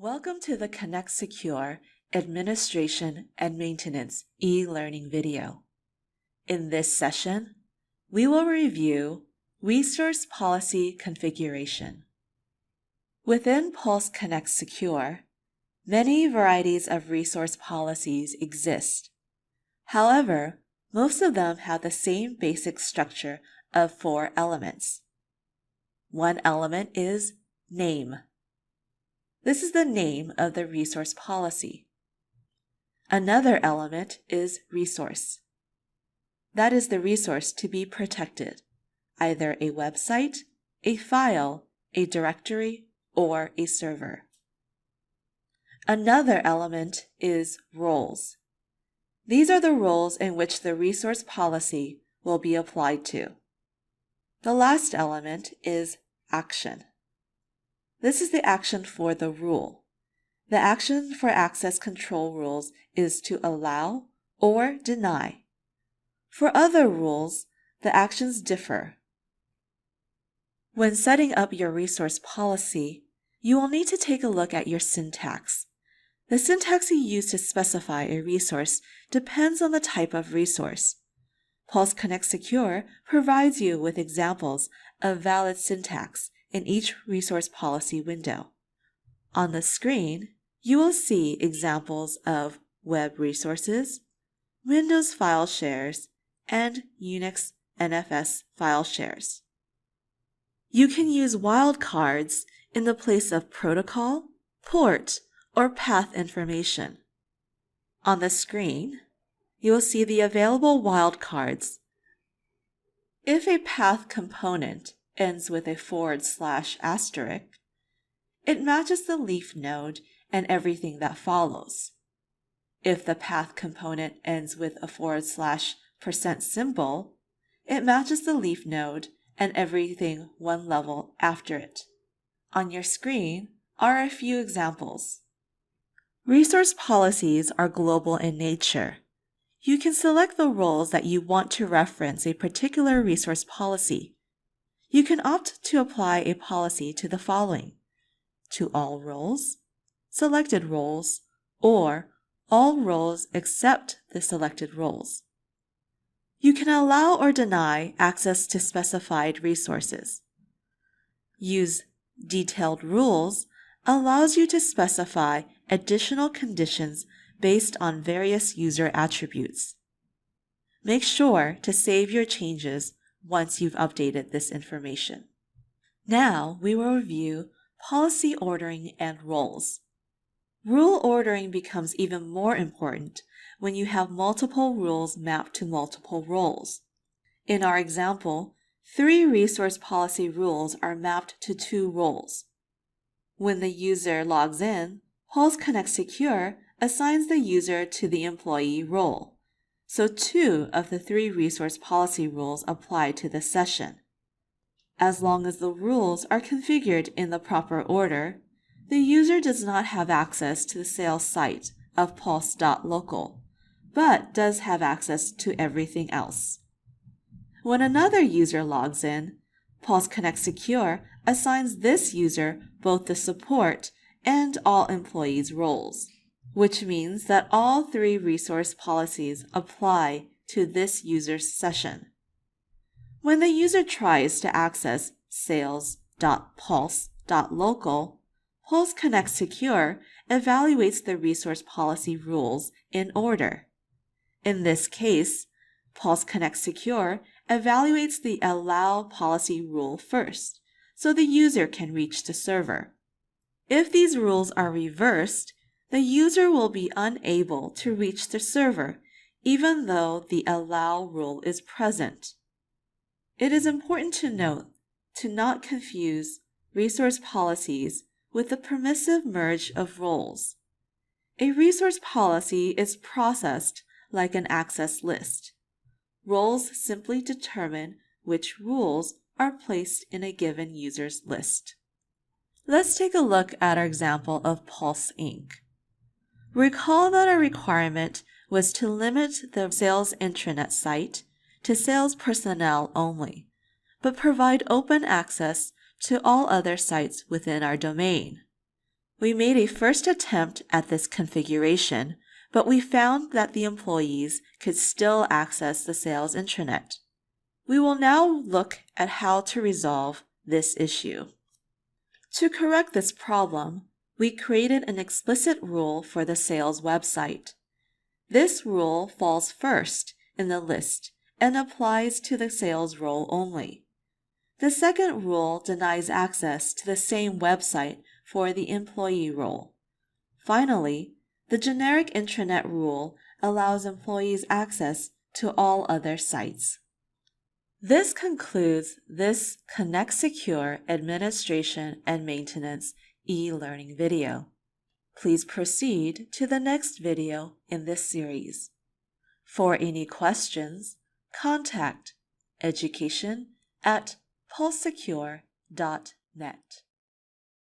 Welcome to the Connect Secure Administration and Maintenance e-learning video. In this session, we will review Resource Policy Configuration. Within Pulse Connect Secure, many varieties of resource policies exist. However, most of them have the same basic structure of 4 elements. One element is name. This is the name of the resource policy. Another element is resource. That is the resource to be protected, either a website, a file, a directory, or a server. Another element is roles. These are the roles in which the resource policy will be applied to. The last element is action. This is the action for the rule. The action for access control rules is to allow or deny. For other rules, the actions differ. When setting up your resource policy, you will need to take a look at your syntax. The syntax you use to specify a resource depends on the type of resource. Pulse Connect Secure provides you with examples of valid syntax in each resource policy window. On the screen, you will see examples of web resources, Windows file shares, and Unix NFS file shares. You can use wildcards in the place of protocol, port, or path information. On the screen, you will see the available wildcards. If a path component ends with a /*, it matches the leaf node and everything that follows. If the path component ends with a $% it matches the leaf node and everything one level after it. On your screen are a few examples. Resource policies are global in nature. You can select the roles that you want to reference a particular resource policy. You can opt to apply a policy to the following: to all roles, selected roles, or all roles except the selected roles. You can allow or deny access to specified resources. Use detailed rules allows you to specify additional conditions based on various user attributes. Make sure to save your changes once you've updated this information. Now we will review policy ordering and roles. Rule ordering becomes even more important when you have multiple rules mapped to multiple roles. In our example, 3 resource policy rules are mapped to 2 roles. When the user logs in, Pulse Connect Secure assigns the user to the employee role, so 2 of the 3 resource policy rules apply to the session. As long as the rules are configured in the proper order, the user does not have access to the sales site of pulse.local, but does have access to everything else. When another user logs in, Pulse Connect Secure assigns this user both the support and all employees roles, which means that all 3 resource policies apply to this user's session. When the user tries to access sales.pulse.local, Pulse Connect Secure evaluates the resource policy rules in order. In this case, Pulse Connect Secure evaluates the allow policy rule first, so the user can reach the server. If these rules are reversed, the user will be unable to reach the server even though the allow rule is present. It is important to note to not confuse resource policies with the permissive merge of roles. A resource policy is processed like an access list. Roles simply determine which rules are placed in a given user's list. Let's take a look at our example of Pulse Inc. Recall that our requirement was to limit the sales intranet site to sales personnel only, but provide open access to all other sites within our domain. We made a first attempt at this configuration, but we found that the employees could still access the sales intranet. We will now look at how to resolve this issue. To correct this problem, we created an explicit rule for the sales website. This rule falls first in the list and applies to the sales role only. The second rule denies access to the same website for the employee role. Finally, the generic intranet rule allows employees access to all other sites. This concludes this Connect Secure Administration and Maintenance e-learning video. Please proceed to the next video in this series. For any questions, contact education@pulsesecure.net.